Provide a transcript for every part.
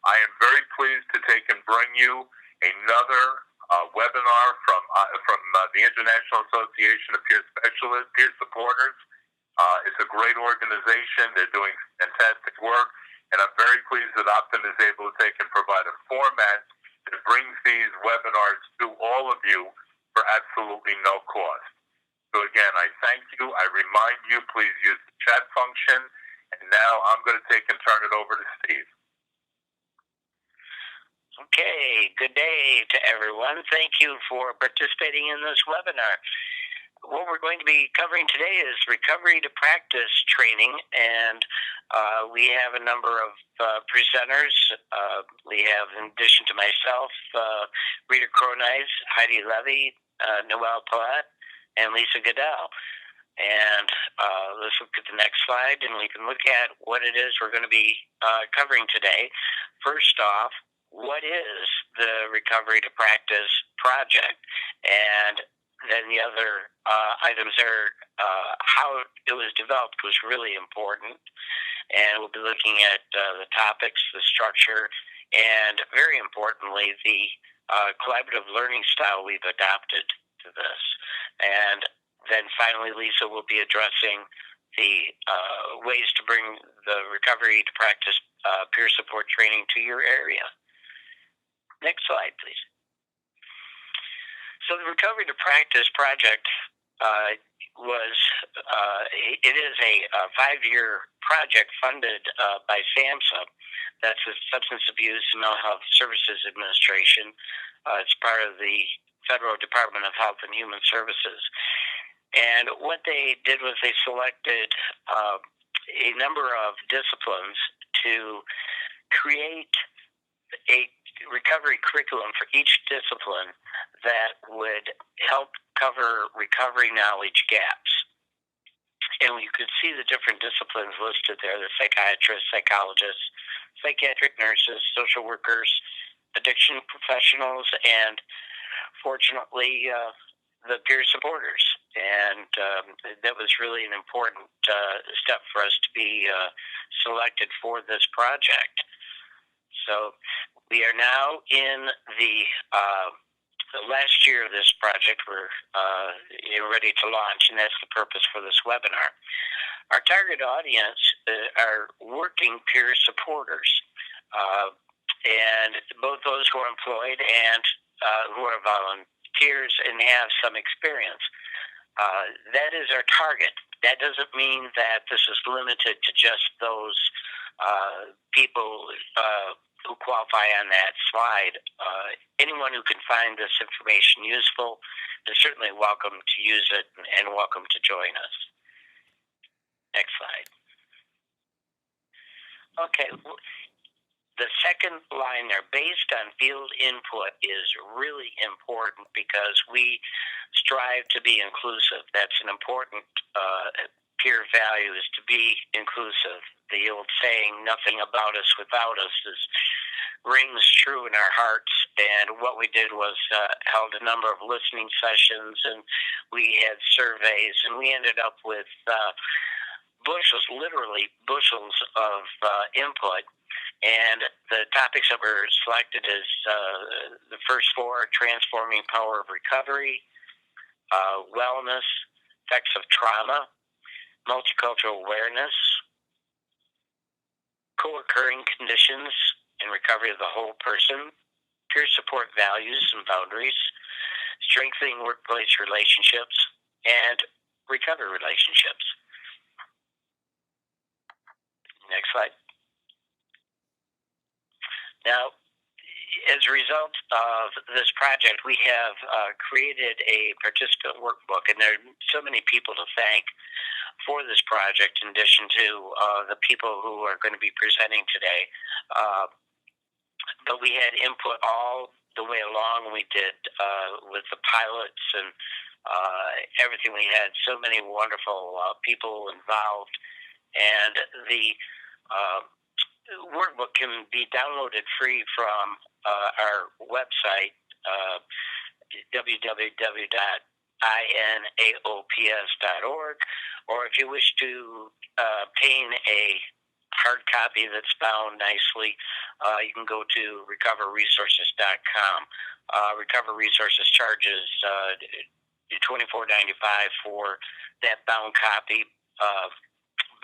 I am very pleased to take and bring you another webinar from the International Association of Peer Specialists, Peer Supporters. It's a great organization. They're doing fantastic work, and I'm very pleased that Optum is able to take and provide a format that brings these webinars to all of you for absolutely no cost. So again, I thank you. I remind you, please use the chat function. And now I'm going to take and turn it over to Steve. Okay, good day to everyone. Thank you for participating in this webinar. What we're going to be covering today is recovery to practice training, and we have a number of presenters. We have, in addition to myself, Rita Cronise, Heidi Levy, Noelle Pollet, and Lisa Goodale. And let's look at the next slide, and we can look at what it is we're going to be covering today. First off, what is the Recovery to Practice project? And then the other items are how it was developed was really important. And we'll be looking at the topics, the structure, and very importantly, the collaborative learning style we've adopted to this. And then finally, Lisa will be addressing the ways to bring the Recovery to Practice peer support training to your area. Next slide, please. So the Recovery to Practice project it is a 5-year project funded by SAMHSA. That's the Substance Abuse and Mental Health Services Administration. It's part of the Federal Department of Health and Human Services. And what they did was they selected a number of disciplines to create a recovery curriculum for each discipline that would help cover recovery knowledge gaps. And you could see the different disciplines listed there: the psychiatrists, psychologists, psychiatric nurses, social workers, addiction professionals, and fortunately, the peer supporters. And that was really an important step for us to be selected for this project. So we are now in the last year of this project. We're ready to launch, and that's the purpose for this webinar. Our target audience are working peer supporters, and both those who are employed and who are volunteers and have some experience. That is our target. That doesn't mean that this is limited to just those people who qualify on that slide. Anyone who can find this information useful is certainly welcome to use it and welcome to join us. Next slide. Okay. The second line there, based on field input, is really important because we strive to be inclusive. That's an important peer value, is to be inclusive. The old saying, "Nothing about us without us," rings true in our hearts. And what we did was held a number of listening sessions, and we had surveys, and we ended up with bushels, literally bushels of input. And the topics that were selected is the first 4: transforming power of recovery, wellness, effects of trauma, multicultural awareness, co-occurring conditions in recovery of the whole person, peer support values and boundaries, strengthening workplace relationships, and recovery relationships. Next slide. Now, as a result of this project, we have created a participant workbook, and there are so many people to thank for this project, in addition to the people who are going to be presenting today. But we had input all the way along. We did with the pilots and everything. We had so many wonderful people involved, and the workbook can be downloaded free from our website, www.inaops.org, or if you wish to obtain a hard copy that's bound nicely, you can go to recoverresources.com. Recover Resources charges $24.95 for that bound copy,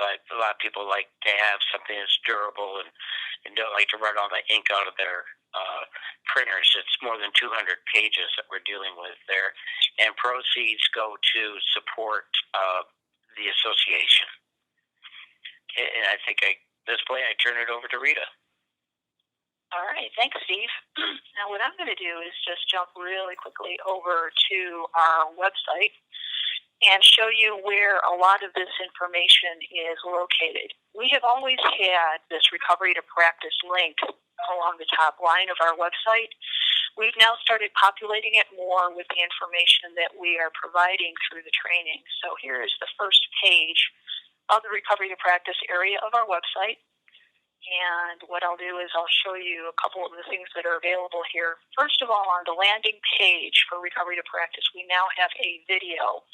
but a lot of people like to have something that's durable and don't like to run all the ink out of their printers. It's more than 200 pages that we're dealing with there, and proceeds go to support the association. And I think at this point, I turn it over to Rita. All right. Thanks, Steve. Now, what I'm going to do is just jump really quickly over to our website and show you where a lot of this information is located. We have always had this Recovery to Practice link along the top line of our website. We've now started populating it more with the information that we are providing through the training. So here is the first page of the Recovery to Practice area of our website. And what I'll do is I'll show you a couple of the things that are available here. First of all, on the landing page for Recovery to Practice, we now have a video,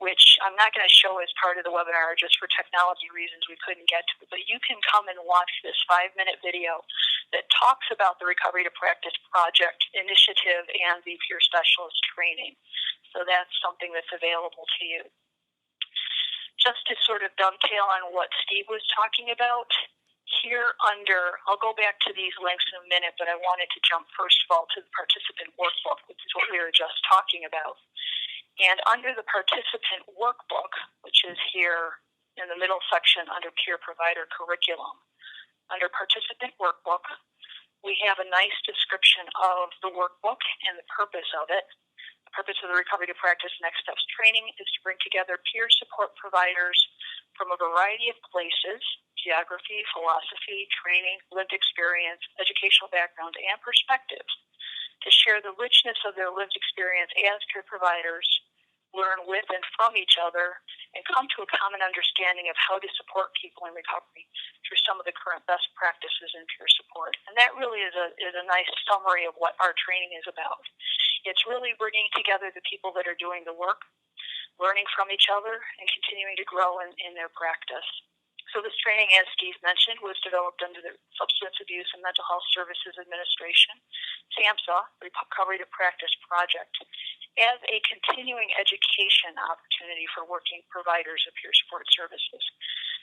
which I'm not going to show as part of the webinar just for technology reasons we couldn't get to. But you can come and watch this 5-minute video that talks about the Recovery to Practice project initiative and the peer specialist training. So that's something that's available to you. Just to sort of dovetail on what Steve was talking about, here under, I'll go back to these links in a minute, but I wanted to jump first of all to the participant workbook, which is what we were just talking about. And under the participant workbook, which is here in the middle section under peer provider curriculum, under participant workbook, we have a nice description of the workbook and the purpose of it. The purpose of the Recovery to Practice Next Steps training is to bring together peer support providers from a variety of places: geography, philosophy, training, lived experience, educational background, and perspectives, to share the richness of their lived experience as peer providers, learn with and from each other, and come to a common understanding of how to support people in recovery through some of the current best practices in peer support. And that really is a nice summary of what our training is about. It's really bringing together the people that are doing the work, learning from each other, and continuing to grow in their practice. So this training, as Steve mentioned, was developed under the Substance Abuse and Mental Health Services Administration, SAMHSA, Recovery to Practice Project, as a continuing education opportunity for working providers of peer support services.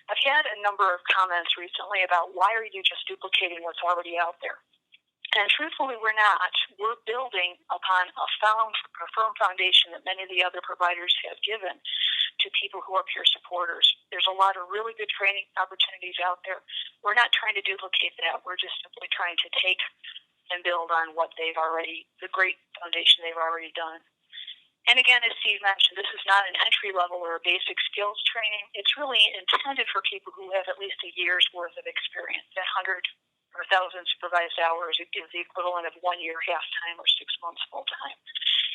I've had a number of comments recently about, why are you just duplicating what's already out there? And truthfully, we're not. We're building upon a firm foundation that many of the other providers have given to people who are peer supporters. There's a lot of really good training opportunities out there. We're not trying to duplicate that. We're just simply trying to take and build on what the great foundation they've already done. And again, as Steve mentioned, this is not an entry-level or a basic skills training. It's really intended for people who have at least a year's worth of experience. 100 or 1,000 supervised hours is the equivalent of 1 year half-time or 6 months full-time.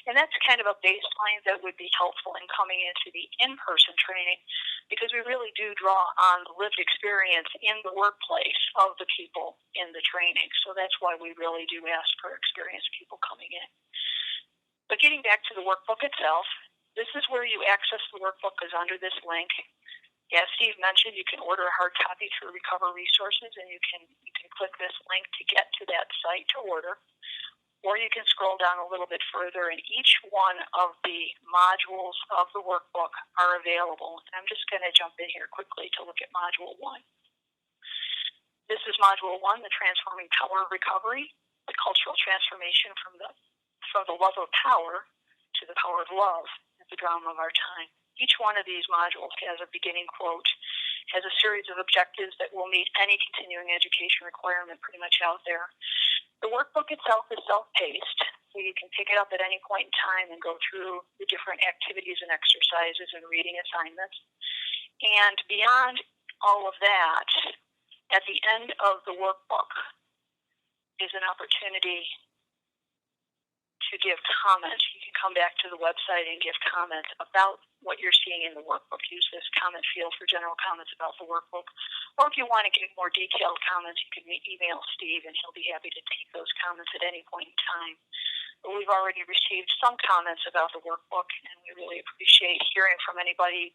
And that's kind of a baseline that would be helpful in coming into the in-person training, because we really do draw on the lived experience in the workplace of the people in the training. So that's why we really do ask for experienced people coming in. But getting back to the workbook itself, this is where you access the workbook, is under this link. As Steve mentioned, you can order a hard copy through Recover Resources, and you can click this link to get to that site to order. Or you can scroll down a little bit further, and each one of the modules of the workbook are available. And I'm just going to jump in here quickly to look at Module 1. This is Module 1, the Transforming Power of Recovery, the cultural transformation from the love of power to the power of love at the drama of our time. Each one of these modules has a beginning quote, has a series of objectives that will meet any continuing education requirement pretty much out there. The workbook itself is self-paced, so you can pick it up at any point in time and go through the different activities and exercises and reading assignments. And beyond all of that, at the end of the workbook is an opportunity to give comments. You can come back to the website and give comments about what you're seeing in the workbook. Use this comment field for general comments about the workbook. Or if you want to give more detailed comments, you can email Steve, and he'll be happy to take those comments at any point in time. But we've already received some comments about the workbook, and we really appreciate hearing from anybody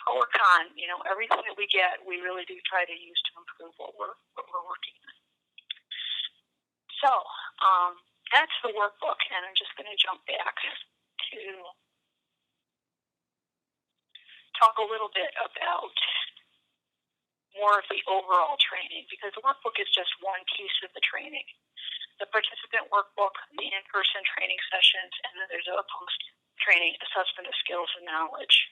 pro or con, everything that we get, we really do try to use to improve what we're working on. So that's the workbook, and I'm just going to jump back to talk a little bit about more of the overall training, because the workbook is just one piece of the training. The participant workbook, the in-person training sessions, and then there's a post-training assessment of skills and knowledge.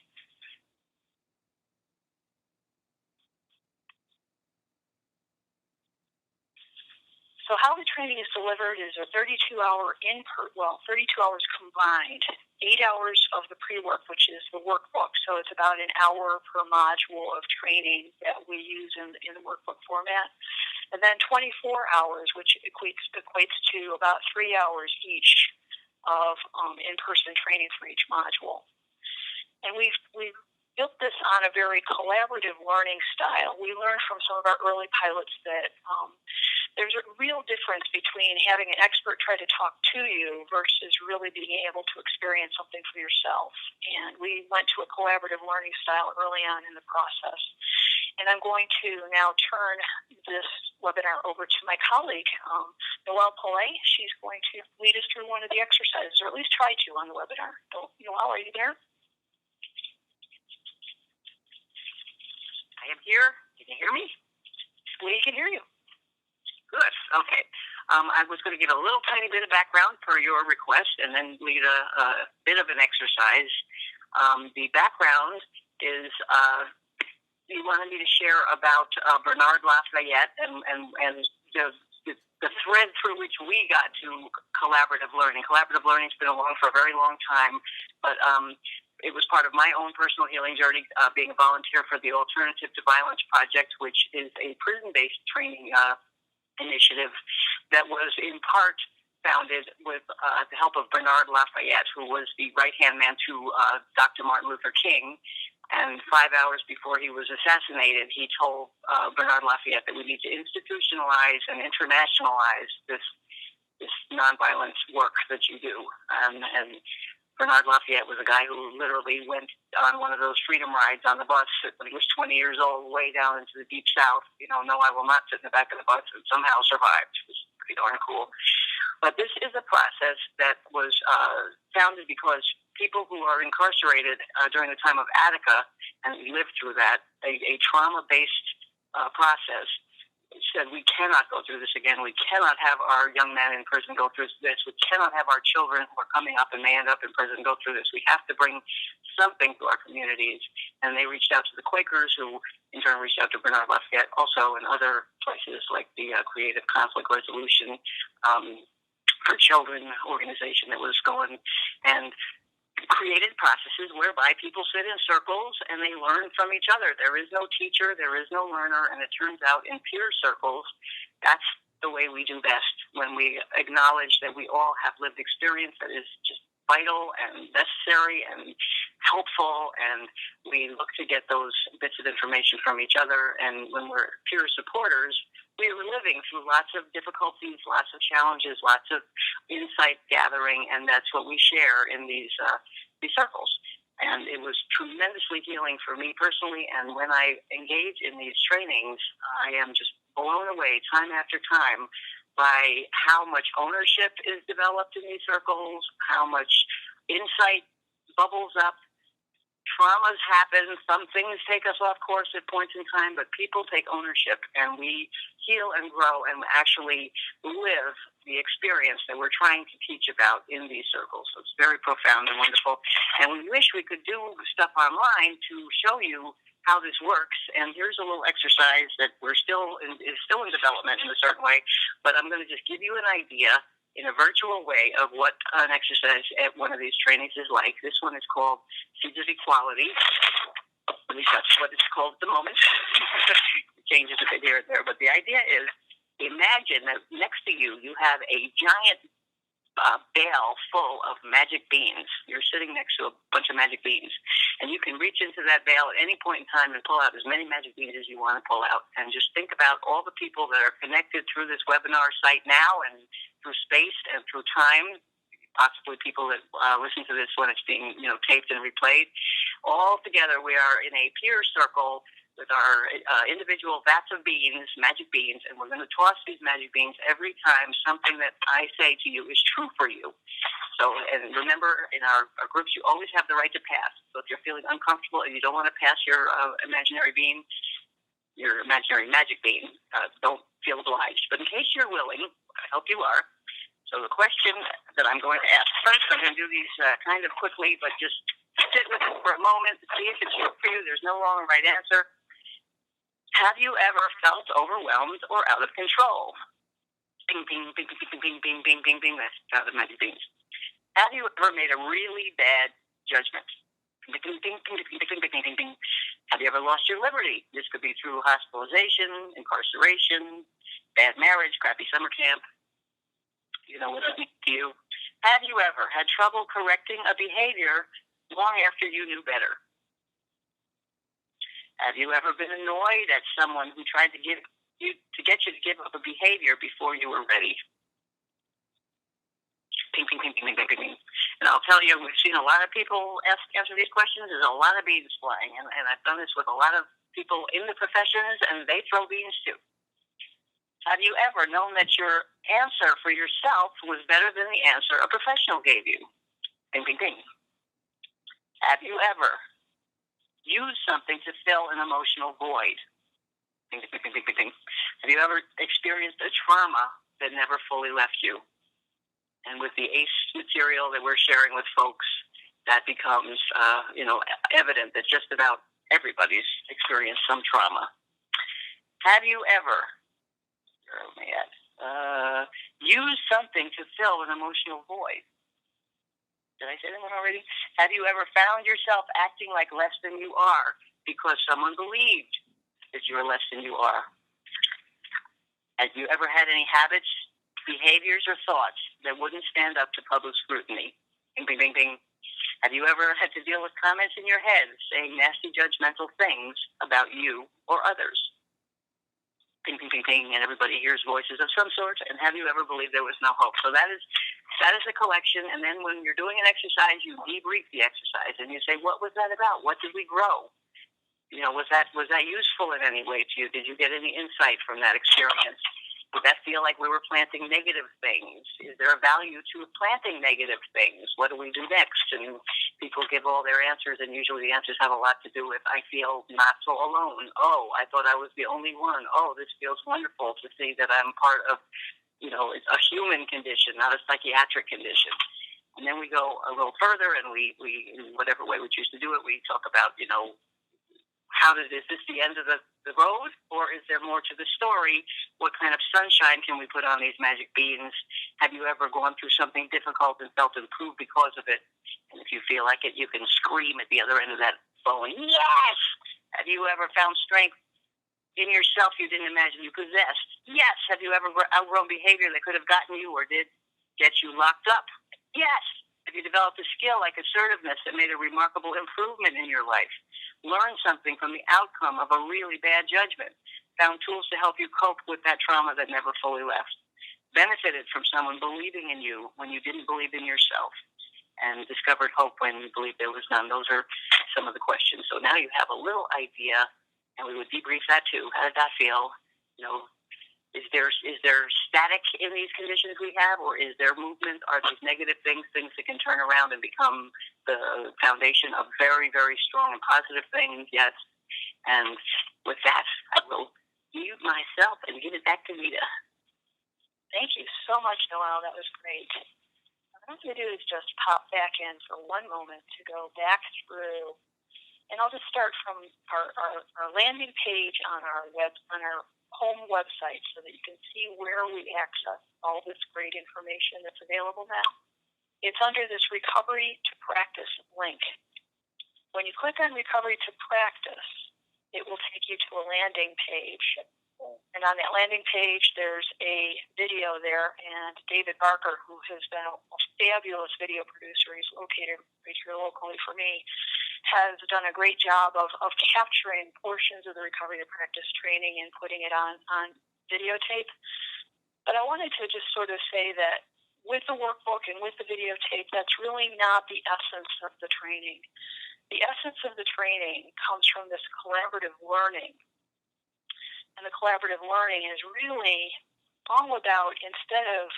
So how the training is delivered is a 32-hour 32 hours combined, 8 hours of the pre-work, which is the workbook. So it's about an hour per module of training that we use in the workbook format. And then 24 hours, which equates to about 3 hours each of in-person training for each module. And we've built this on a very collaborative learning style. We learned from some of our early pilots that there's a real difference between having an expert try to talk to you versus really being able to experience something for yourself. And we went to a collaborative learning style early on in the process. And I'm going to now turn this webinar over to my colleague, Noelle Pollet. She's going to lead us through one of the exercises, or at least try to on the webinar. Noelle, are you there? I am here. Can you hear me? We can hear you. Good. Okay. I was going to give a little tiny bit of background per your request and then lead a bit of an exercise. The background is you wanted me to share about Bernard Lafayette and the thread through which we got to collaborative learning. Collaborative learning has been along for a very long time, but it was part of my own personal healing journey, being a volunteer for the Alternative to Violence Project, which is a prison-based training initiative that was in part founded with the help of Bernard Lafayette, who was the right-hand man to Dr. Martin Luther King. And 5 hours before he was assassinated, he told Bernard Lafayette that we need to institutionalize and internationalize this nonviolence work that you do. And Bernard Lafayette was a guy who literally went on one of those freedom rides on the bus when he was 20 years old, way down into the deep south. No, I will not sit in the back of the bus, and somehow survived. It was pretty darn cool. But this is a process that was founded because people who are incarcerated during the time of Attica, and we lived through that, a trauma-based process, said we cannot go through this again. We cannot have our young men in prison go through this. We cannot have our children who are coming up and may end up in prison go through this. We have to bring something to our communities. And they reached out to the Quakers, who in turn reached out to Bernard Lafayette, also in other places like the Creative Conflict Resolution for Children organization that was going, and created processes whereby people sit in circles and they learn from each other. There is no teacher, there is no learner, and it turns out in peer circles, that's the way we do best, when we acknowledge that we all have lived experience that is just vital and necessary and helpful, and we look to get those bits of information from each other. And when we're peer supporters, we were living through lots of difficulties, lots of challenges, lots of insight gathering, and that's what we share in these circles. And it was tremendously healing for me personally, and when I engage in these trainings, I am just blown away time after time by how much ownership is developed in these circles, how much insight bubbles up. Traumas happen, some things take us off course at points in time, but people take ownership, and we heal and grow and actually live the experience that we're trying to teach about in these circles. So it's very profound and wonderful. And we wish we could do stuff online to show you how this works. And here's a little exercise that is still in development in a certain way, but I'm going to just give you an idea in a virtual way of what an exercise at one of these trainings is like. This one is called Seeds of Equality. At least that's what it's called at the moment. It changes a bit here and there, but the idea is, imagine that next to you, you have a giant bale full of magic beans. You're sitting next to a bunch of magic beans, and you can reach into that bale at any point in time and pull out as many magic beans as you want to pull out. And just think about all the people that are connected through this webinar site now and through space and through time. possibly people that listen to this when it's being, taped and replayed. All together, we are in a peer circle with our individual vats of beans, magic beans, and we're going to toss these magic beans every time something that I say to you is true for you. So, and remember, in our groups, you always have the right to pass. So if you're feeling uncomfortable and you don't want to pass your imaginary bean, your imaginary magic bean, don't feel obliged. But in case you're willing, I hope you are. So the question that I'm going to ask first, I'm going to do these kind of quickly, but just sit with it for a moment to see if it's true for you. There's no wrong or right answer. Have you ever felt overwhelmed or out of control? Bing, bing, bing, bing, bing, bing, bing, bing, bing. That's the magic beans. Have you ever made a really bad judgment? Bing, bing, bing, bing, bing, bing, bing, bing, bing. Have you ever lost your liberty? This could be through hospitalization, incarceration, bad marriage, crappy summer camp. You know what it means to you. Have you ever had trouble correcting a behavior long after you knew better? Have you ever been annoyed at someone who tried to get you to give up a behavior before you were ready? Ping, ping, ping, ping, ping, ping, ping. And I'll tell you, we've seen a lot of people answer these questions. There's a lot of beans flying, and I've done this with a lot of people in the professions, and they throw beans too. Have you ever known that your answer for yourself was better than the answer a professional gave you? Ping, ping, ping. Have you ever used something to fill an emotional void? Ping, ping, ping, ping, ping, ping. Have you ever experienced a trauma that never fully left you? And with the ACE material that we're sharing with folks, that becomes, evident that just about everybody's experienced some trauma. Have you ever, used something to fill an emotional void? Did I say that one already? Have you ever found yourself acting like less than you are because someone believed that you were less than you are? Have you ever had any habits, behaviors, or thoughts that wouldn't stand up to public scrutiny? Bing, bing, bing, bing. Have you ever had to deal with comments in your head saying nasty, judgmental things about you or others? Ping, ping, ping, ping, and everybody hears voices of some sort. And have you ever believed there was no hope? So that is a collection. And then when you're doing an exercise, you debrief the exercise and you say, what was that about? What did we grow? Was that useful in any way to you? Did you get any insight from that experience? Did that feel like we were planting negative things? Is there a value to planting negative things? What do we do next? And people give all their answers, and usually the answers have a lot to do with, I feel not so alone. Oh, I thought I was the only one. Oh, this feels wonderful to see that I'm part of, it's a human condition, not a psychiatric condition. And then we go a little further, and we in whatever way we choose to do it, we talk about, is this the end of the road, or is there more to the story? What kind of sunshine can we put on these magic beans? Have you ever gone through something difficult and felt improved because of it? And if you feel like it, you can scream at the other end of that phone, yes! Have you ever found strength in yourself you didn't imagine you possessed? Yes! Have you ever outgrown behavior that could have gotten you or did get you locked up? Yes! Have you developed a skill like assertiveness that made a remarkable improvement in your life? Learned something from the outcome of a really bad judgment? Found tools to help you cope with that trauma that never fully left? Benefited from someone believing in you when you didn't believe in yourself? And discovered hope when you believed there was none? Those are some of the questions. So now you have a little idea, and we would debrief that too. How did that feel? Is there static in these conditions we have, or is there movement? Are these negative things that can turn around and become the foundation of very, very strong and positive things? Yes. And with that, I will mute myself and give it back to Rita. Thank you so much, Noelle. That was great. What I'm going to do is just pop back in for one moment to go back through, and I'll just start from our landing page on our home website so that you can see where we access all this great information that's available now. It's under this Recovery to Practice link. When you click on Recovery to Practice, it will take you to a landing page. And on that landing page, there's a video there, and David Barker, who has been a fabulous video producer, he's located right here locally for me, has done a great job of capturing portions of the Recovery to Practice training and putting it on videotape. But I wanted to just sort of say that with the workbook and with the videotape, that's really not the essence of the training. The essence of the training comes from this collaborative learning. And the collaborative learning is really all about, instead of,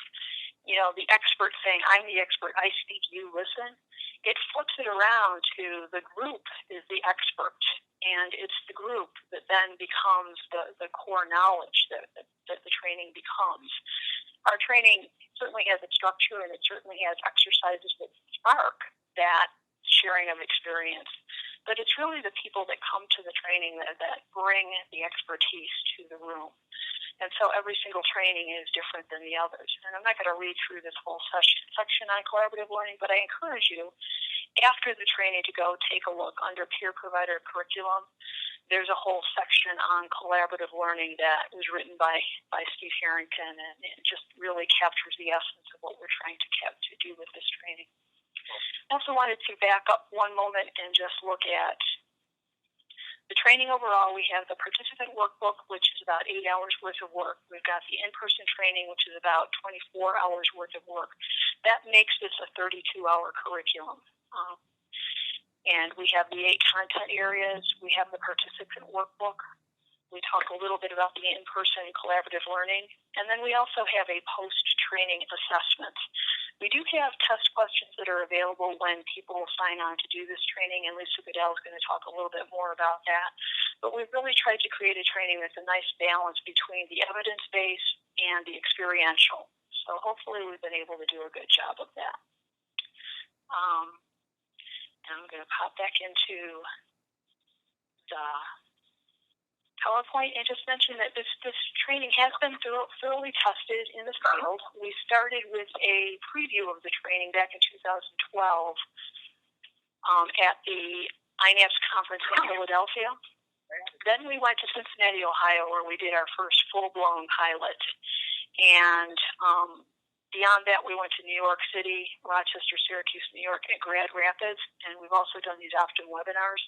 the expert saying, I'm the expert, I speak, you listen, it flips it around to the group is the expert. And it's the group that then becomes the core knowledge that the training becomes. Our training certainly has its structure, and it certainly has exercises that spark that sharing of experience. But it's really the people that come to the training that bring the expertise to the room. And so every single training is different than the others. And I'm not going to read through this whole section on collaborative learning, but I encourage you, after the training, to go take a look under peer provider curriculum. There's a whole section on collaborative learning that was written by Steve Harrington, and it just really captures the essence of what we're trying to do with this training. I also wanted to back up one moment and just look at the training overall. We have the participant workbook, which is about 8 hours worth of work. We've got the in-person training, which is about 24 hours worth of work. That makes this a 32-hour curriculum. And we have the 8 content areas. We have the participant workbook. We talk a little bit about the in-person collaborative learning. And then we also have a post-training assessment. We do have test questions that are available when people sign on to do this training, and Lisa Goodale is going to talk a little bit more about that. But we've really tried to create a training that's a nice balance between the evidence-based and the experiential. So hopefully we've been able to do a good job of that. And I'm going to pop back into the PowerPoint and just mention that this training has been thoroughly tested in the field. We started with a preview of the training back in 2012 at the N.A.P.S conference in Philadelphia. Then we went to Cincinnati, Ohio, where we did our first full-blown pilot. And beyond that, we went to New York City, Rochester, Syracuse, New York, and Grand Rapids. And we've also done these Optum webinars.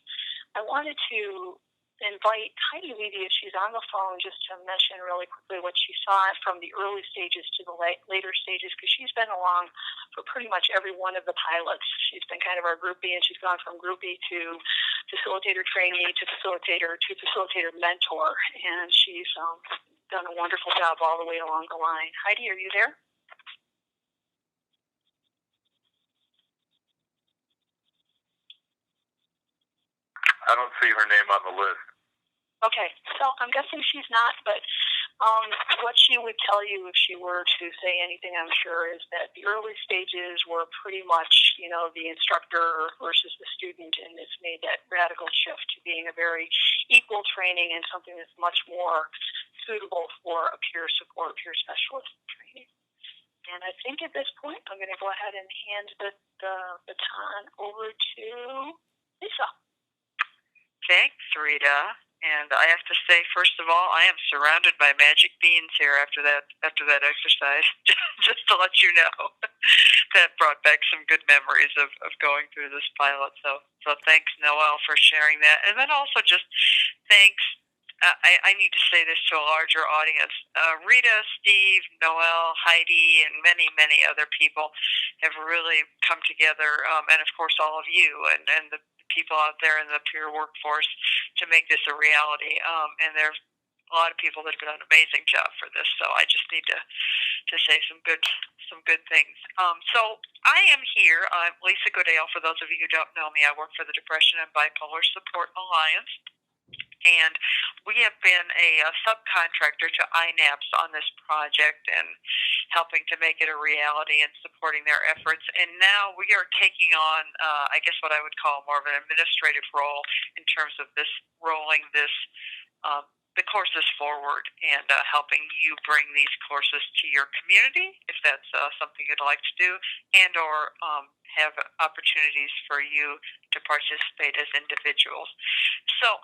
I wanted to invite Heidi Levy, if she's on the phone, just to mention really quickly what she saw from the early stages to the later stages, because she's been along for pretty much every one of the pilots. She's been kind of our groupie, and she's gone from groupie to facilitator trainee to facilitator mentor, and she's done a wonderful job all the way along the line. Heidi, are you there? I don't see her name on the list. Okay, so I'm guessing she's not, but what she would tell you if she were to say anything, I'm sure, is that the early stages were pretty much, the instructor versus the student, and it's made that radical shift to being a very equal training and something that's much more suitable for a peer support, peer specialist training. And I think at this point, I'm going to go ahead and hand the baton over to Lisa. Thanks, Rita. And I have to say, first of all, I am surrounded by magic beans here after that exercise. Just to let you know, that brought back some good memories of going through this pilot. So thanks, Noelle, for sharing that. And then also just thanks. I need to say this to a larger audience. Rita, Steve, Noelle, Heidi, and many, many other people have really come together, and of course all of you and the people out there in the peer workforce to make this a reality. And there's a lot of people that have done an amazing job for this. So I just need to say some good things. So I am here. I'm Lisa Goodale. For those of you who don't know me, I work for the Depression and Bipolar Support Alliance. And we have been a subcontractor to N.A.P.S on this project and helping to make it a reality and supporting their efforts. And now we are taking on, I guess what I would call more of an administrative role in terms of rolling the courses forward and helping you bring these courses to your community, if that's something you'd like to do, and or have opportunities for you to participate as individuals. So,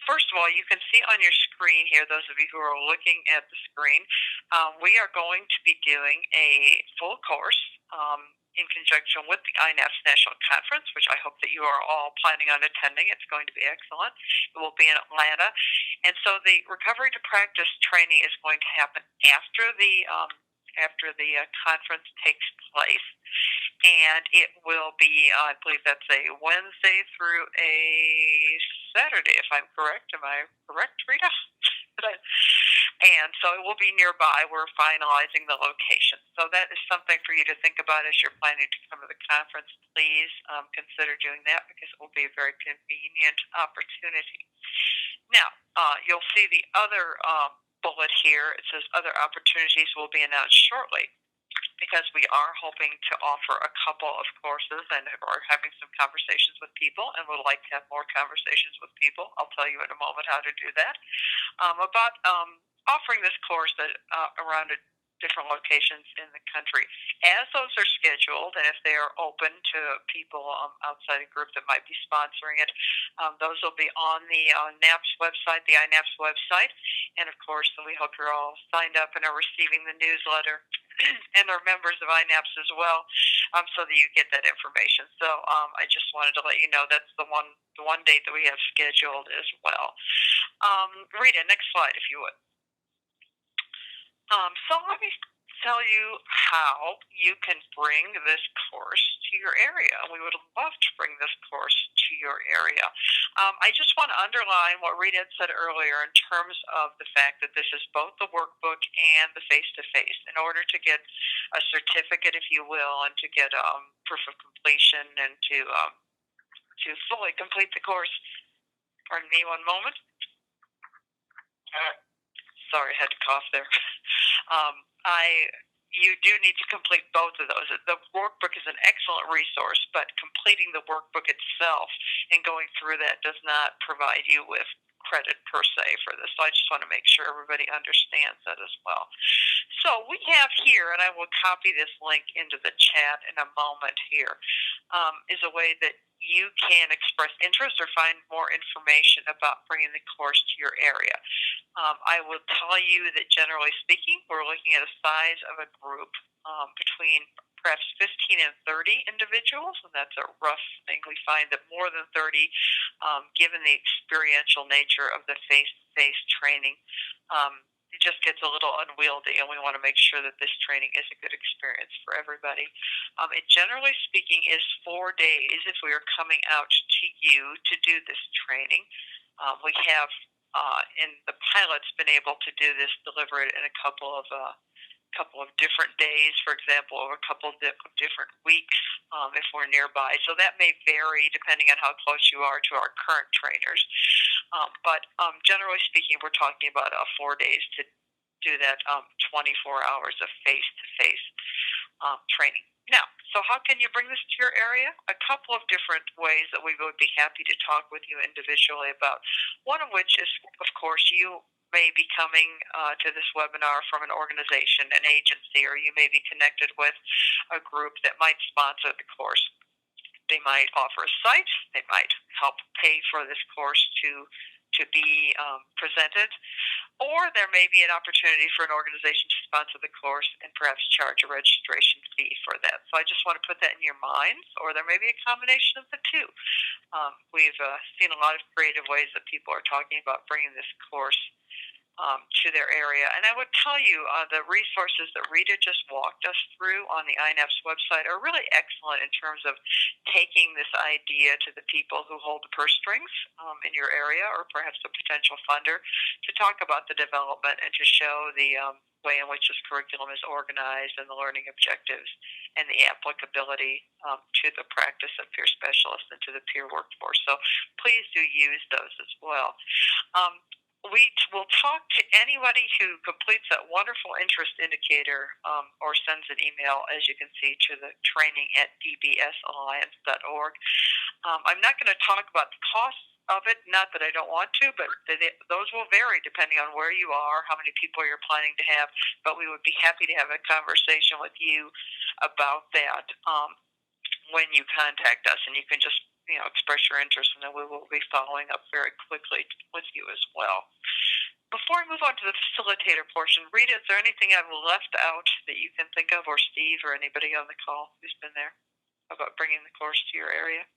first of all, you can see on your screen here, those of you who are looking at the screen, we are going to be doing a full course in conjunction with the N.A.P.S National Conference, which I hope that you are all planning on attending. It's going to be excellent. It will be in Atlanta. And so the Recovery to Practice training is going to happen after the after the conference takes place. And it will be, I believe that's a Wednesday through a Saturday, if I'm correct. Am I correct, Rita? And so it will be nearby. We're finalizing the location. So that is something for you to think about as you're planning to come to the conference. Please consider doing that because it will be a very convenient opportunity. Now, you'll see the other bullet here. It says other opportunities will be announced shortly, because we are hoping to offer a couple of courses and are having some conversations with people and would like to have more conversations with people. I'll tell you in a moment how to do that. About offering this course around different locations in the country. As those are scheduled, and if they are open to people outside a group that might be sponsoring it, those will be on the N.A.P.S website, the I.N.A.P.S website. And, of course, we hope you're all signed up and are receiving the newsletter and are members of I.N.A.P.S as well, so that you get that information. So I just wanted to let you know that's the one date that we have scheduled as well. Rita, next slide, if you would. So let me tell you how you can bring this course to your area. We would love to bring this course to your area. I just want to underline what Rita had said earlier in terms of the fact that this is both the workbook and the face-to-face. In order to get a certificate, if you will, and to get proof of completion and to fully complete the course. Pardon me one moment. Sorry, I had to cough there. You do need to complete both of those. The workbook is an excellent resource, but completing the workbook itself and going through that does not provide you with credit per se for this. So I just want to make sure everybody understands that as well. So we have here, and I will copy this link into the chat in a moment here, is a way that you can express interest or find more information about bringing the course to your area. I will tell you that generally speaking, we're looking at a size of a group between perhaps 15 and 30 individuals, and that's a rough thing. We find that more than 30, given the experiential nature of the face-to-face training, it just gets a little unwieldy, and we want to make sure that this training is a good experience for everybody. It generally speaking is 4 days if we are coming out to you to do this training. We have in the pilot's been able to do this, deliver it in a couple of different days, for example, over a couple of different weeks if we're nearby. So that may vary depending on how close you are to our current trainers. But generally speaking, we're talking about 4 days to do that 24 hours of face-to-face training. Now, so how can you bring this to your area? A couple of different ways that we would be happy to talk with you individually about. One of which is, of course, you may be coming to this webinar from an organization, an agency, or you may be connected with a group that might sponsor the course. They might offer a site. They might help pay for this course to be presented, or there may be an opportunity for an organization to sponsor the course and perhaps charge a registration fee for that. So I just want to put that in your minds, or there may be a combination of the two. We've seen a lot of creative ways that people are talking about bringing this course to their area. And I would tell you the resources that Rita just walked us through on the I.N.A.P.S website are really excellent in terms of taking this idea to the people who hold the purse strings in your area, or perhaps a potential funder, to talk about the development and to show the way in which this curriculum is organized and the learning objectives and the applicability to the practice of peer specialists and to the peer workforce. So please do use those as well. We will talk to anybody who completes that wonderful interest indicator or sends an email, as you can see, to the training@dbsalliance.org. I'm not going to talk about the costs of it, not that I don't want to, but those will vary depending on where you are, how many people you're planning to have, but we would be happy to have a conversation with you about that when you contact us, and you can just express your interest, and then we will be following up very quickly with you as well. Before I move on to the facilitator portion, Rita, is there anything I've left out that you can think of, or Steve, or anybody on the call who's been there, about bringing the course to your area?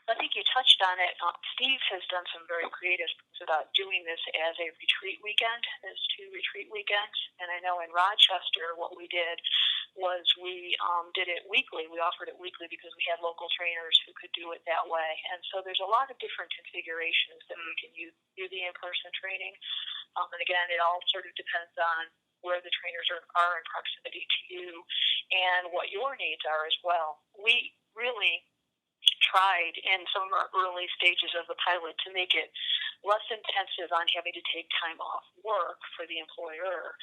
I think you touched on it. Steve has done some very creative things about doing this as a retreat weekend, as 2 retreat weekends. And I know in Rochester, what we did was we did it weekly. We offered it weekly because we had local trainers who could do it that way. And so there's a lot of different configurations that we can use through the in-person training. And again, it all sort of depends on where the trainers are in proximity to you and what your needs are as well. We really tried in some of our early stages of the pilot to make it less intensive on having to take time off work for the employer,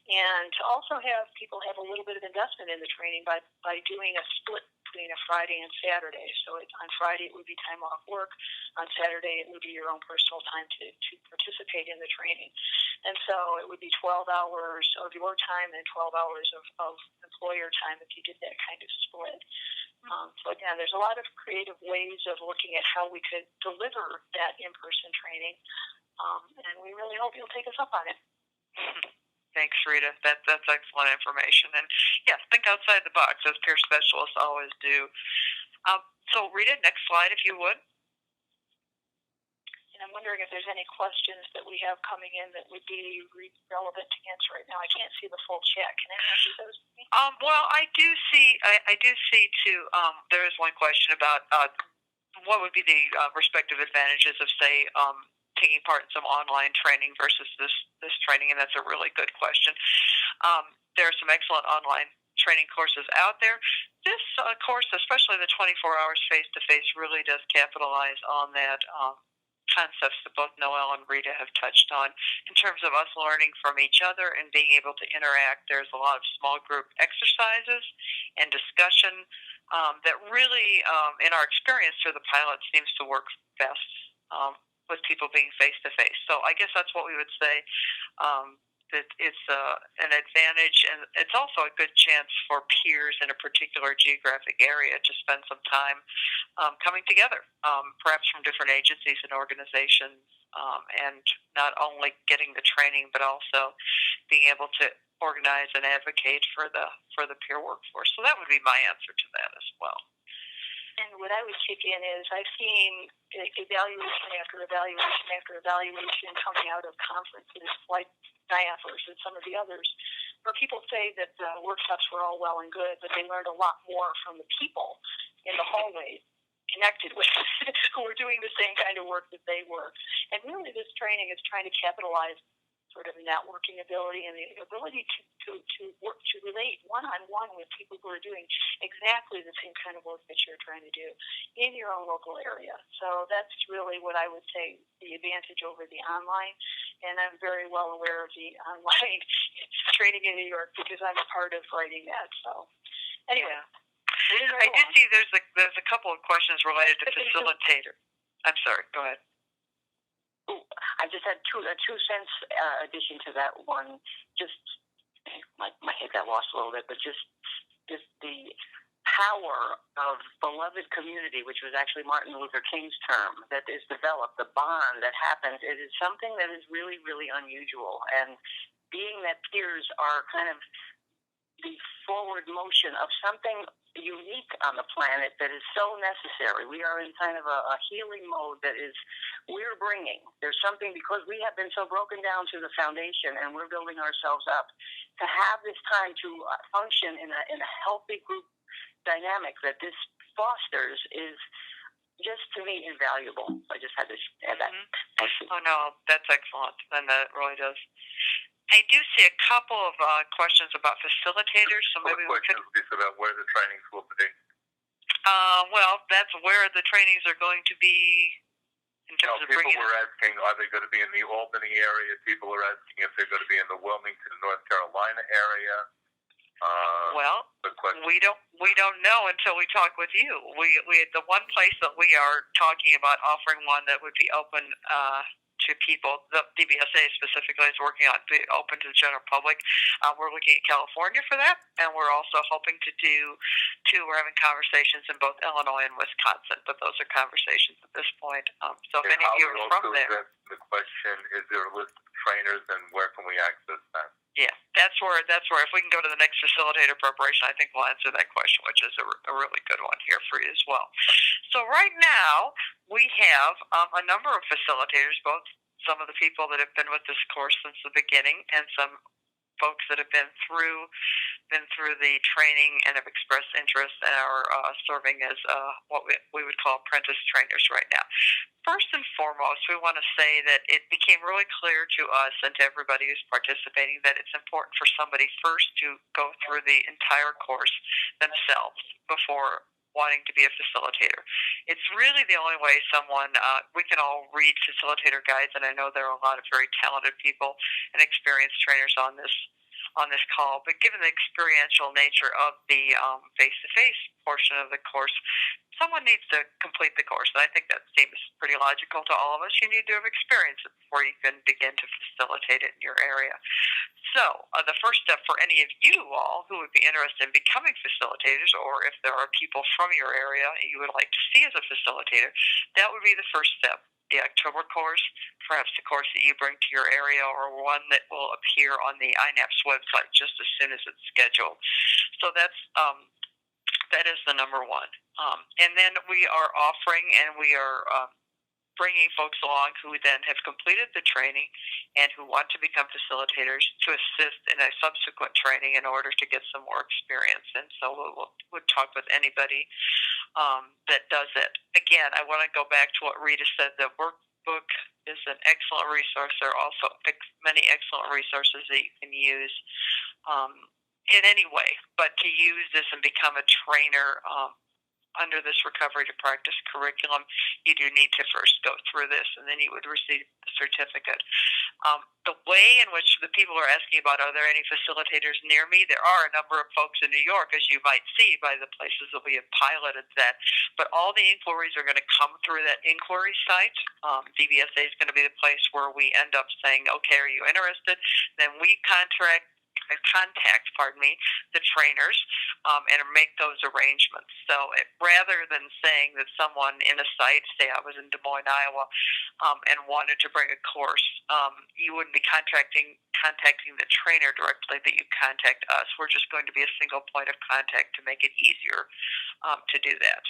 and to also have people have a little bit of investment in the training by doing a split between a Friday and Saturday. So on Friday it would be time off work, on Saturday it would be your own personal time to participate in the training. And so it would be 12 hours of your time and 12 hours of employer time if you did that kind of split. So again, there's a lot of creative ways of looking at how we could deliver that in-person training, and we really hope you'll take us up on it. Thanks, Rita. That's excellent information. And yes, think outside the box, as peer specialists always do. So Rita, next slide, if you would. And I'm wondering if there's any questions that we have coming in that would be relevant to answer right now. I can't see the full chat. Can I answer those? Well, I do see too. There is one question about what would be the respective advantages of, say, taking part in some online training versus this training, and that's a really good question. There are some excellent online training courses out there. This course, especially the 24 hours face-to-face, really does capitalize on that concepts that both Noelle and Rita have touched on in terms of us learning from each other and being able to interact. There's a lot of small group exercises and discussion that really, in our experience through the pilot, seems to work best with people being face-to-face. So I guess that's what we would say. That it's an advantage, and it's also a good chance for peers in a particular geographic area to spend some time coming together, perhaps from different agencies and organizations, and not only getting the training, but also being able to organize and advocate for the peer workforce. So that would be my answer to that as well. And what I would kick in is I've seen evaluation after evaluation after evaluation coming out of conferences like N.A.P.S and some of the others, where people say that the workshops were all well and good, but they learned a lot more from the people in the hallways connected with who were doing the same kind of work that they were. And really this training is trying to capitalize sort of networking ability and the ability to work, to relate one-on-one with people who are doing exactly the same kind of work that you're trying to do in your own local area. So that's really what I would say the advantage over the online. And I'm very well aware of the online training in New York because I'm a part of writing that. So anyway. I do see there's a couple of questions related to facilitator. I'm sorry, go ahead. I just had two cents addition to that one. Just my head got lost a little bit, but just the power of beloved community, which was actually Martin Luther King's term, that is developed, the bond that happens. It is something that is really, really unusual. And being that peers are kind of the forward motion of something unique on the planet that is so necessary. We are in kind of a healing mode that is we're bringing. There's something, because we have been so broken down to the foundation and we're building ourselves up, to have this time to function in a healthy group dynamic that this fosters is just, to me, invaluable. I just had to add that. Mm-hmm. Oh, no, that's excellent. And that really does. I do see a couple of questions about facilitators. So maybe questions about where the trainings will be. Well, that's where the trainings are going to be in terms of bringing. People were asking, are they going to be in the Albany area? People are asking if they're going to be in the Wilmington, North Carolina area. Well, we don't know until we talk with you. We the one place that we are talking about offering one that would be open to people, the DBSA specifically is working on being open to the general public. We're looking at California for that, and we're also hoping to do we're having conversations in both Illinois and Wisconsin, but those are conversations at this point. So if any of you are from there. The question, is there a list of trainers and where can we access that? Yeah, that's where if we can go to the next facilitator preparation, I think we'll answer that question, which is a really good one here for you as well. So right now we have a number of facilitators, both some of the people that have been with this course since the beginning and some folks that have been through the training and have expressed interest and are serving as what we would call apprentice trainers right now. First and foremost, we want to say that it became really clear to us and to everybody who's participating that it's important for somebody first to go through the entire course themselves before wanting to be a facilitator. It's really the only way someone, we can all read facilitator guides, and I know there are a lot of very talented people and experienced trainers on this call, but given the experiential nature of the face-to-face portion of the course, someone needs to complete the course, and I think that seems pretty logical to all of us. You need to have experienced it before you can begin to facilitate it in your area. So the first step for any of you all who would be interested in becoming facilitators, or if there are people from your area you would like to see as a facilitator, that would be the first step. The October course, perhaps the course that you bring to your area, or one that will appear on the N.A.P.S website just as soon as it's scheduled. So that is the number one. And then we are offering, and we are bringing folks along who then have completed the training and who want to become facilitators to assist in a subsequent training in order to get some more experience. And so we'll talk with anybody that does it. Again, I want to go back to what Rita said. The Workbook is an excellent resource. There are also many excellent resources that you can use in any way, but to use this and become a trainer under this Recovery to Practice curriculum, you do need to first go through this, and then you would receive the certificate. The way in which the people are asking about, are there any facilitators near me? There are a number of folks in New York, as you might see by the places that we have piloted that, but all the inquiries are going to come through that inquiry site. DBSA is going to be the place where we end up saying, okay, are you interested? Then we contact the trainers and make those arrangements. So rather than saying that someone in a site, say I was in Des Moines, Iowa, and wanted to bring a course, you wouldn't be contacting the trainer directly, that you contact us. We're just going to be a single point of contact to make it easier to do that.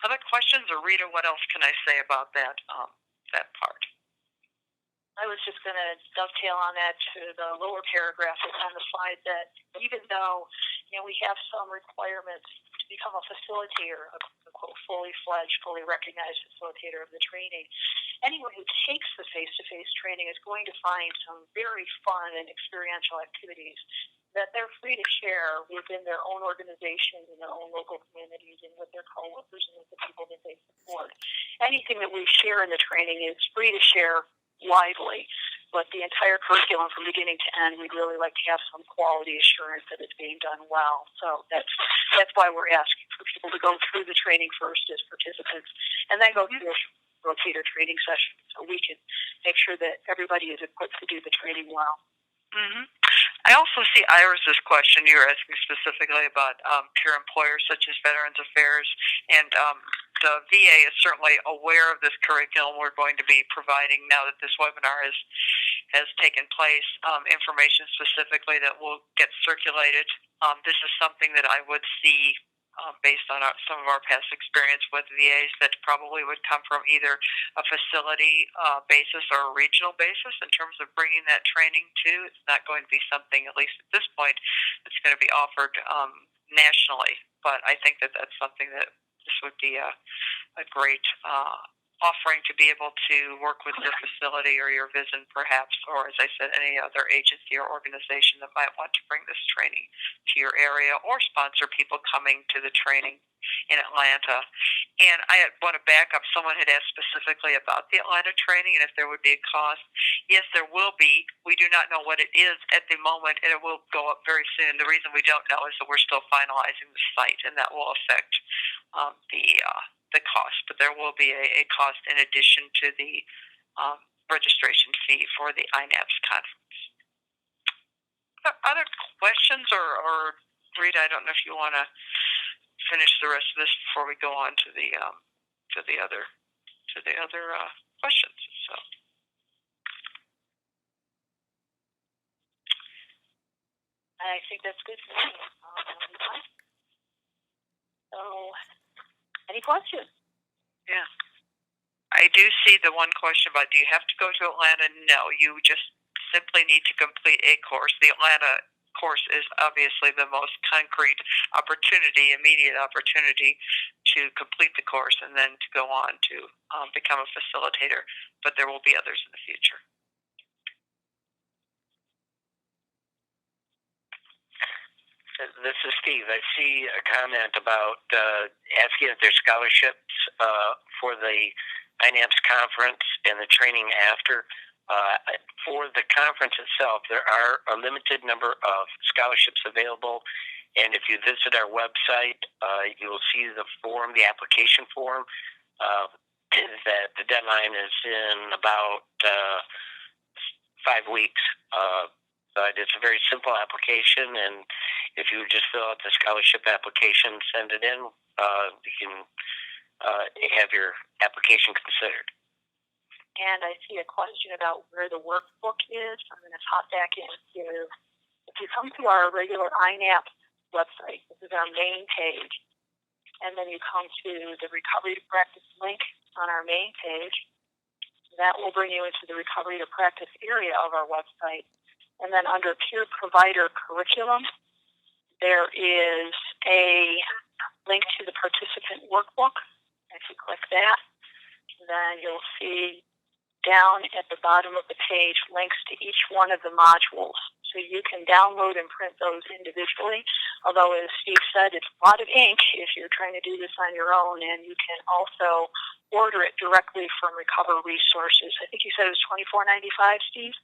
Other questions? Or Rita, what else can I say about that part? I was just going to dovetail on that to the lower paragraph that's on the slide, that even though we have some requirements to become a facilitator, a quote, fully fledged, fully recognized facilitator of the training, anyone who takes the face-to-face training is going to find some very fun and experiential activities that they're free to share within their own organizations and their own local communities and with their coworkers and with the people that they support. Anything that we share in the training is free to share widely, but the entire curriculum from beginning to end, we'd really like to have some quality assurance that it's being done well. So that's why we're asking for people to go through the training first as participants, and then go through a rotator training session so we can make sure that everybody is equipped to do the training well. Mm-hmm. I also see Iris's question. You're asking specifically about peer employers such as Veterans Affairs, and the VA is certainly aware of this curriculum. We're going to be providing, now that this webinar has taken place, information specifically that will get circulated. This is something that I would see based on some of our past experience with VAs, that probably would come from either a facility basis or a regional basis in terms of bringing that training to. It's not going to be something, at least at this point, that's going to be offered nationally. But I think that that's something that this would be a great offering to be able to work with your facility or your VISN perhaps, or as I said, any other agency or organization that might want to bring this training to your area or sponsor people coming to the training in Atlanta. And I want to back up. Someone had asked specifically about the Atlanta training and if there would be a cost. Yes, there will be. We do not know what it is at the moment, and it will go up very soon. The reason we don't know is that we're still finalizing the site, and that will affect the cost, but there will be a cost in addition to the registration fee for the N.A.P.S conference. Other questions, or Rita, I don't know if you want to finish the rest of this before we go on to the other questions. So. I think that's good for me. So, any questions? Yeah. I do see the one question about, do you have to go to Atlanta? No, you just simply need to complete a course. The Atlanta course is obviously the most concrete opportunity, immediate opportunity to complete the course and then to go on to become a facilitator. But there will be others in the future. This is Steve. I see a comment about asking if there's scholarships for the N.A.P.S conference and the training after. For the conference itself, there are a limited number of scholarships available, and if you visit our website, you will see the form, the application form, that the deadline is in about 5 weeks. But it's a very simple application, and if you just fill out the scholarship application, send it in, you can have your application considered. And I see a question about where the workbook is. I'm going to hop back into, if you come to our regular N.A.P.S website, this is our main page, and then you come to the Recovery to Practice link on our main page, that will bring you into the Recovery to Practice area of our website. And then under Peer Provider Curriculum, there is a link to the participant workbook. If you click that, then you'll see down at the bottom of the page links to each one of the modules. So you can download and print those individually. Although, as Steve said, it's a lot of ink if you're trying to do this on your own, and you can also order it directly from Recover Resources. I think you said it was $24.95, Steve?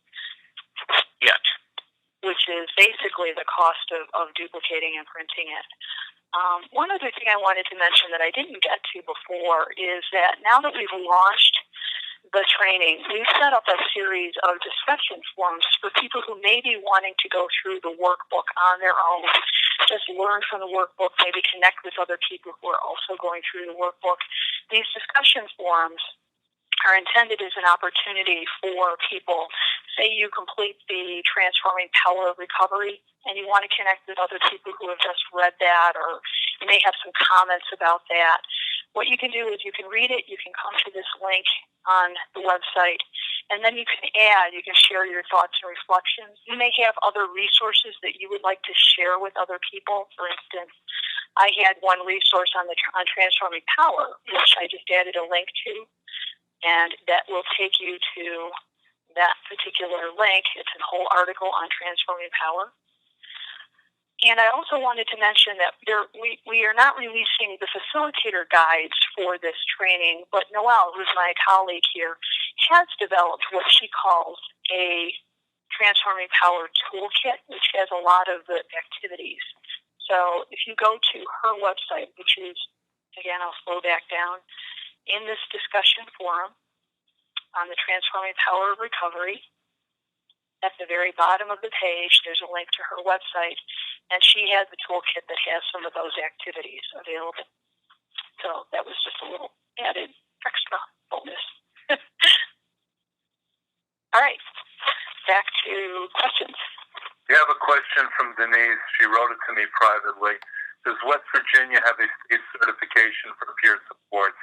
Yes. Which is basically the cost of duplicating and printing it. One other thing I wanted to mention that I didn't get to before is that now that we've launched the training, we've set up a series of discussion forums for people who may be wanting to go through the workbook on their own, just learn from the workbook, maybe connect with other people who are also going through the workbook. These discussion forums are intended as an opportunity for people. Say you complete the Transforming Power of Recovery and you want to connect with other people who have just read that, or you may have some comments about that. What you can do is you can read it, you can come to this link on the website, and then you can share your thoughts and reflections. You may have other resources that you would like to share with other people. For instance, I had one resource on Transforming Power, which I just added a link to, and that will take you to that particular link. It's a whole article on Transforming Power. And I also wanted to mention that we are not releasing the facilitator guides for this training, but Noelle, who's my colleague here, has developed what she calls a Transforming Power toolkit, which has a lot of the activities. So if you go to her website, which is, again, I'll slow back down, in this discussion forum on the Transforming Power of Recovery, at the very bottom of the page, there's a link to her website, and she has a toolkit that has some of those activities available. So that was just a little added extra bonus. All right, back to questions. We have a question from Denise. She wrote it to me privately. Does West Virginia have a state certification for peer support?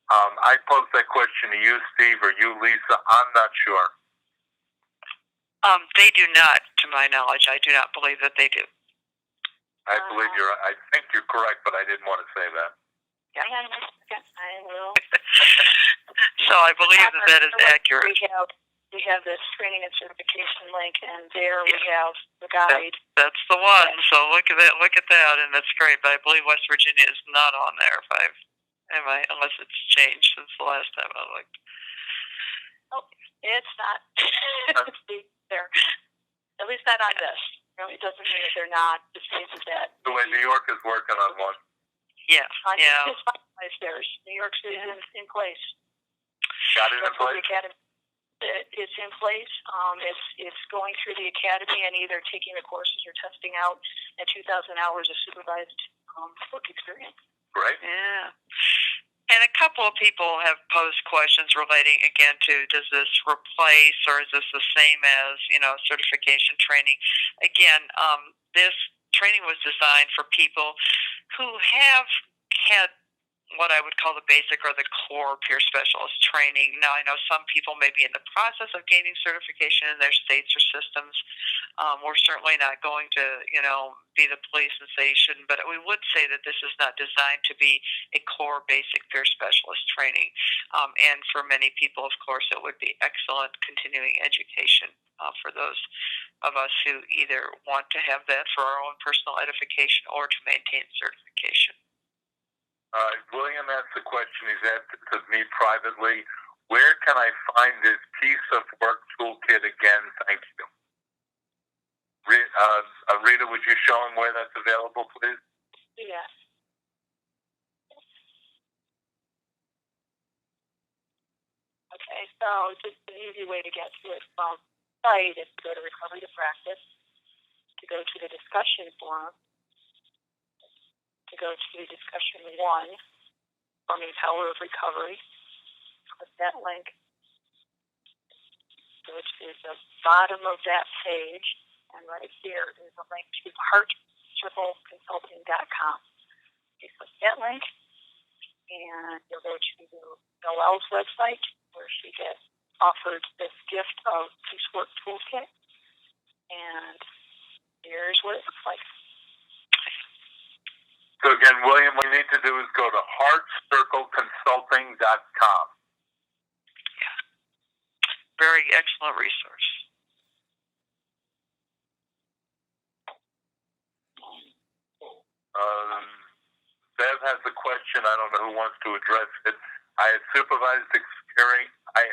I posed that question to you, Steve, or you, Lisa. I'm not sure. They do not, to my knowledge. I do not believe that they do. I think you're correct, but I didn't want to say that. Yeah, I will. So I believe that is accurate. We have this training and certification link, and there we have the guide. That's the one. So look at that, and that's great. But I believe West Virginia is not on there. Unless it's changed since the last time I looked. Oh, it's not. There, at least not on this. It doesn't mean that they're not. It means that the way New York is working on one. Yeah. It's finalized theirs. New York's in place. Got it in place? It's in place. It's going through the academy and either taking the courses or testing out at 2,000 hours of supervised work experience. Right. Yeah. And a couple of people have posed questions relating, again, to does this replace or is this the same as, certification training? Again, this training was designed for people who have had what I would call the basic or the core peer specialist training. Now, I know some people may be in the process of gaining certification in their states or systems. We're certainly not going to, be the police and say you shouldn't, but we would say that this is not designed to be a core basic peer specialist training. And for many people, of course, it would be excellent continuing education for those of us who either want to have that for our own personal edification or to maintain certification. William asked the question, he's asked it to me privately. Where can I find this piece of work toolkit again? Thank you. Rita, would you show him where that's available, please? Yes. Okay, so just an easy way to get to it from the site is to go to Recovery to Practice, to go to the discussion forum, to go to discussion 1 on the power of recovery. Click that link. Go to the bottom of that page, and right here is a link to heartcircleconsulting.com. You click that link, and you'll go to Noelle's website, where she gets offered this gift of Peace Work Toolkit. And here's what it looks like. So again, William, what you need to do is go to heartcircleconsulting.com. Yeah. Very excellent resource. Bev has a question. I don't know who wants to address it. I have supervised experience. I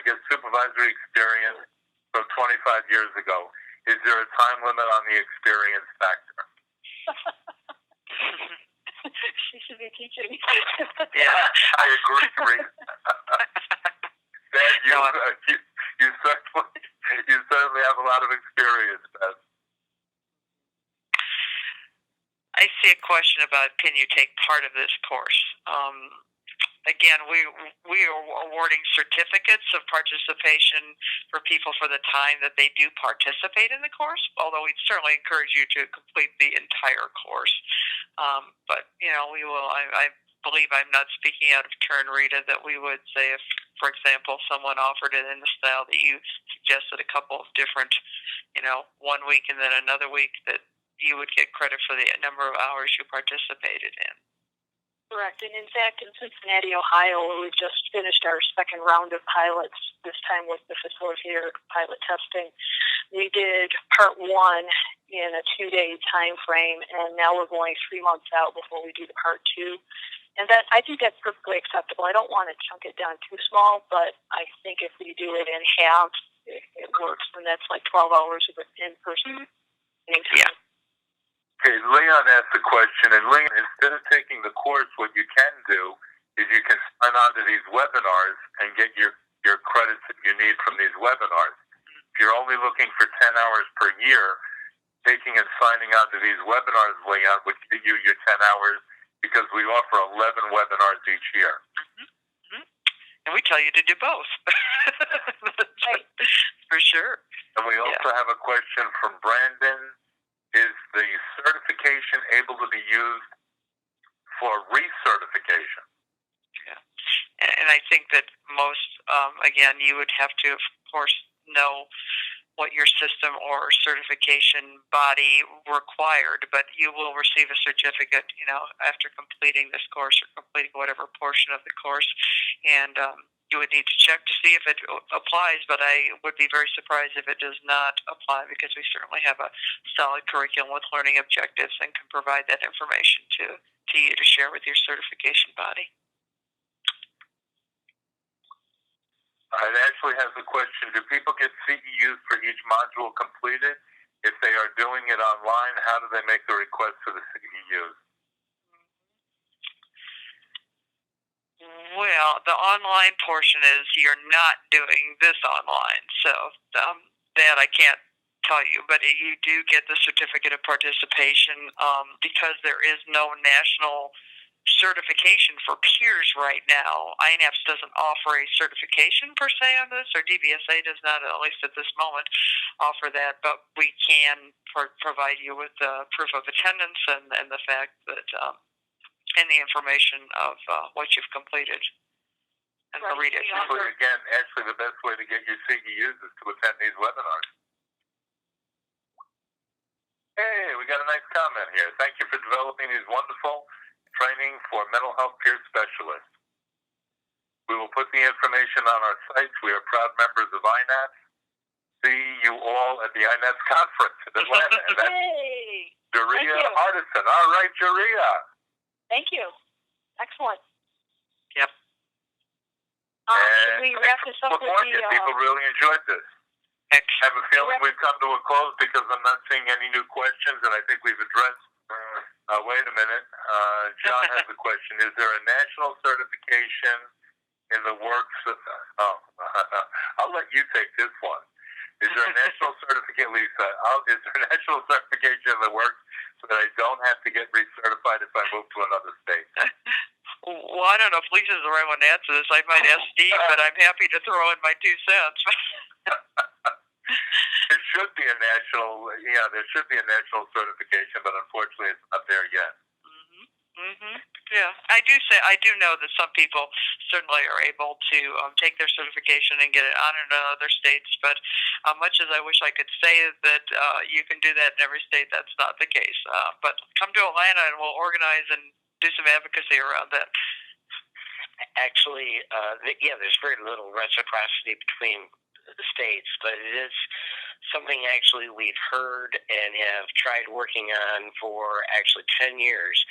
guess, supervisory experience from 25 years ago. Is there a time limit on the experience factor? She should be teaching. Yeah, I agree, Rita. Dad, you certainly have a lot of experience, Beth. I see a question about can you take part of this course? Again, we are awarding certificates of participation for people for the time that they do participate in the course, although we'd certainly encourage you to complete the entire course. But, we will, I believe I'm not speaking out of turn, Rita, that we would say if, for example, someone offered it in the style that you suggested, a couple of different, 1 week and then another week, that you would get credit for the number of hours you participated in. Correct. And in fact, in Cincinnati, Ohio, where we've just finished our second round of pilots, this time with the facilitator pilot testing, we did part 1 in a 2-day time frame, and now we're going 3 months out before we do the part 2. And that, I think that's perfectly acceptable. I don't want to chunk it down too small, but I think if we do it in half, it works, and that's like 12 hours of in-person anytime. Yeah. Okay, Leon asked the question, and Leon, instead of taking the course, what you can do is you can sign on to these webinars and get your credits that you need from these webinars. If you're only looking for 10 hours per year, taking and signing on to these webinars, Leon, would give you your 10 hours because we offer 11 webinars each year. Mm-hmm. Mm-hmm. And we tell you to do both. Right. For sure. And we also have a question from Brandon. Is the certification able to be used for recertification? Yeah. And I think that most, again, you would have to, of course, know what your system or certification body required, but you will receive a certificate, after completing this course or completing whatever portion of the course. And you would need to check to see if it applies, but I would be very surprised if it does not apply, because we certainly have a solid curriculum with learning objectives and can provide that information to you to share with your certification body. It actually has a question. Do people get CEUs for each module completed? If they are doing it online, how do they make the request for the CEUs? Well, the online portion is you're not doing this online, so that I can't tell you, but you do get the certificate of participation because there is no national certification for peers right now. N.A.P.S doesn't offer a certification per se on this, or DBSA does not, at least at this moment, offer that, but we can provide you with proof of attendance and the fact that and the information of what you've completed. And Right. Actually, the best way to get your CEUs is to attend these webinars. Hey, we got a nice comment here. Thank you for developing these wonderful training for mental health peer specialists. We will put the information on our sites. We are proud members of N.A.P.S. See you all at the N.A.P.S conference in Atlanta. Yay! Jaria Hardison. All right, Jaria. Thank you. Excellent. Yep. Should we wrap this up with the... People really enjoyed this. I have a feeling we've come to a close because I'm not seeing any new questions, and I think we've addressed... wait a minute. John has a question. Is there a national certification in the works? I'll let you take this one. Is there a national certificate, Lisa? Is there a national certification in the works so that I don't have to get recertified if I move to another state? Well, I don't know if Lisa's the right one to answer this. I might ask Steve, but I'm happy to throw in my 2 cents. There should be a national, there should be a national certification, but unfortunately, it's not there yet. Yeah, I do know that some people certainly are able to take their certification and get it honored in other states. But much as I wish I could say that you can do that in every state, that's not the case. But come to Atlanta and we'll organize and do some advocacy around that. Actually, there's very little reciprocity between the states, but it is something actually we've heard and have tried working on for actually 10 years.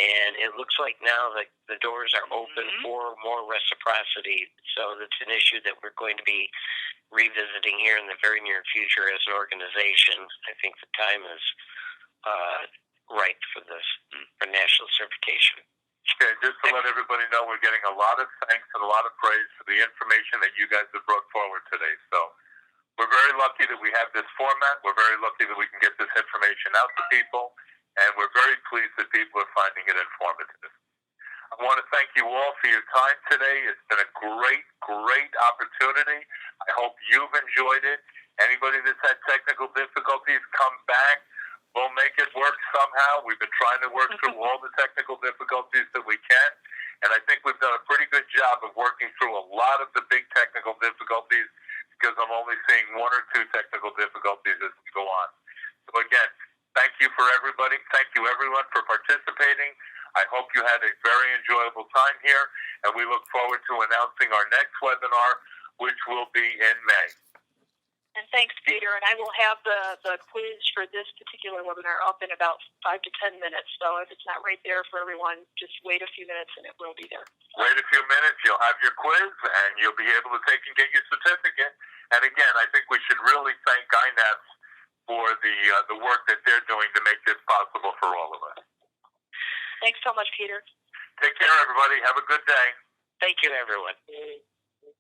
And it looks like now that the doors are open for more reciprocity. So that's an issue that we're going to be revisiting here in the very near future as an organization. I think the time is right for this, for national certification. Okay, just to let everybody know, we're getting a lot of thanks and a lot of praise for the information that you guys have brought forward today. So we're very lucky that we have this format. We're very lucky that we can get this information out to people. And we're very pleased that people are finding it informative. I want to thank you all for your time today. It's been a great, great opportunity. I hope you've enjoyed it. Anybody that's had technical difficulties, come back. We'll make it work somehow. We've been trying to work through all the technical difficulties that we can. And I think we've done a pretty good job of working through a lot of the big technical difficulties because I'm only seeing 1 or 2 technical difficulties as we go on. So again, thank you for everybody. Thank you everyone for participating. I hope you had a very enjoyable time here, and we look forward to announcing our next webinar, which will be in May. And thanks, Peter. And I will have the quiz for this particular webinar up in about 5 to 10 minutes. So if it's not right there for everyone, just wait a few minutes and it will be there. Wait a few minutes, you'll have your quiz, and you'll be able to take and get your certificate. And again, I think we should really thank N.A.P.S for the work that they're doing to make this possible for all of us. Thanks so much, Peter. Take care, everybody. Have a good day. Thank you, everyone.